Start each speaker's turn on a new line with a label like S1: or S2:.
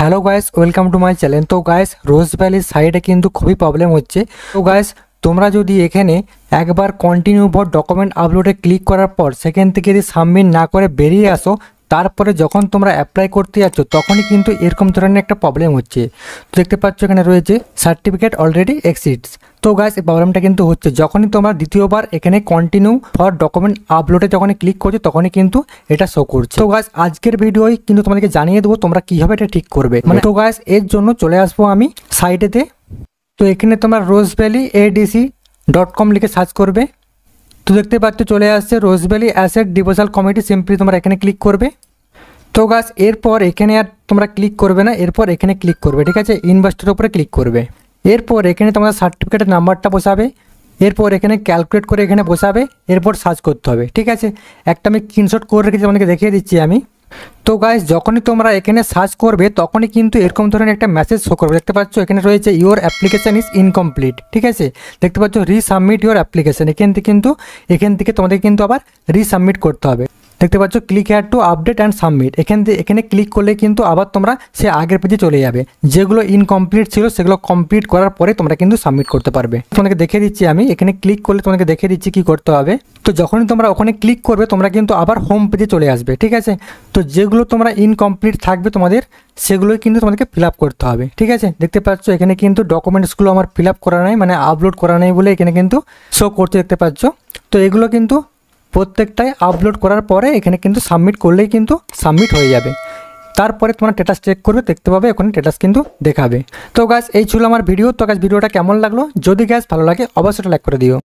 S1: Hello guys, welcome to my channel. তো guys, রোজ ভ্যালির সাইডে কিন্তু খুবই প্রবলেম হচ্ছে। তো গাইস, তোমরা যদি এখানে একবার কন্টিনিউ ফর ডকুমেন্ট আপলোডে ক্লিক করার পর সেখান থেকে যদি সাবমিট না করে বেরিয়ে আসো, তারপরে যখন তোমরা অ্যাপ্লাই করতে যাচ্ছ তখনই কিন্তু এরকম ধরনের একটা প্রবলেম হচ্ছে। তো দেখতে পাচ্ছ এখানে রয়েছে সার্টিফিকেট অলরেডি এক্সিস্টস। তো গাইস, এই প্রবলেমটা কিন্তু হচ্ছে যখনই তোমরা দ্বিতীয়বার এখানে কন্টিনিউ ফর ডকুমেন্ট আপলোডে যখনই ক্লিক করছো তখনই কিন্তু এটা শো করছে। তো গাইস, আজকের ভিডিওয় কিন্তু তোমাদেরকে জানিয়ে দেবো তোমরা কীভাবে এটা ঠিক করবে। তো গাইস, এর জন্য চলে আসবো আমি সাইটেতে। তো এখানে তোমরা rosevalleyadc.com লিখে সার্চ করবে। তো দেখতে পাচ্ছ চলে আসছে rose valley asset disposal committee. Simply তোমরা এখানে ক্লিক করবে। তো গাইস, এরপর এখানে আর তোমরা ক্লিক করবে না, এরপর এখানে ক্লিক করবে, ঠিক আছে। ইনভেস্টের উপরে ক্লিক করবে। এরপর এখানে তোমরা সার্টিফিকেটের নাম্বারটা বসাবে। এরপর এখানে ক্যালকুলেট করে এখানে বসাবে। এরপর সার্চ করতে হবে, ঠিক আছে। একটা আমি স্ক্রিনশট করে রেখেছি, তোমাদেরকে দেখিয়ে দিচ্ছি আমি। তো গাইস, যখনই তোমরা এখানে সার্চ করবে তখনই কিন্তু এরকম ধরনের একটা মেসেজ শো করবে। দেখতে পাচ্ছ এখানে রয়েছে ইওর অ্যাপ্লিকেশান ইজ ইনকমপ্লিট, ঠিক আছে। দেখতে পাচ্ছ রিসাবমিট ইওর অ্যাপ্লিকেশান। এখান থেকে তোমাদের কিন্তু আবার রিসাবমিট করতে হবে। দেখতে পাচ্ছ click here to update and submit. এখানে ক্লিক করলে কিন্তু আবার তোমরা সে আগের পেজে চলে যাবে। যেগুলো ইনকমপ্লিট ছিল সেগুলো কমপ্লিট করার পরে তোমরা কিন্তু সাবমিট করতে পারবে। তোমাদেরকে দেখিয়ে দিচ্ছি আমি। এখানে ক্লিক করলে তোমাদেরকে দেখিয়ে দিচ্ছি কী করতে হবে। তো যখনই তোমরা ওখানে ক্লিক করবে তোমরা কিন্তু আবার হোম পেজে চলে আসবে, ঠিক আছে। তো যেগুলো তোমরা ইনকমপ্লিট থাকবে তোমাদের, সেগুলোই কিন্তু তোমাদেরকে ফিল আপ করতে হবে, ঠিক আছে। দেখতে পাচ্ছ এখানে কিন্তু ডকুমেন্টসগুলো আমার ফিল আপ করা নাই, মানে আপলোড করা নেই বলে এখানে কিন্তু শো করতে দেখতে পাচ্ছ। তো এগুলো কিন্তু প্রত্যেকটাই আপলোড করার পরে এখানে কিন্তু সাবমিট করলেই কিন্তু সাবমিট হয়ে যাবে। তারপরে তোমরা স্ট্যাটাস চেক করবে, দেখতে পাবে ওখানে স্ট্যাটাস কিন্তু দেখাবে। তো গাইস, এই ছিল আমার ভিডিও। তো গাইস, ভিডিওটা কেমন লাগলো? যদি গাইস ভালো লাগে অবশ্যই লাইক করে দিও।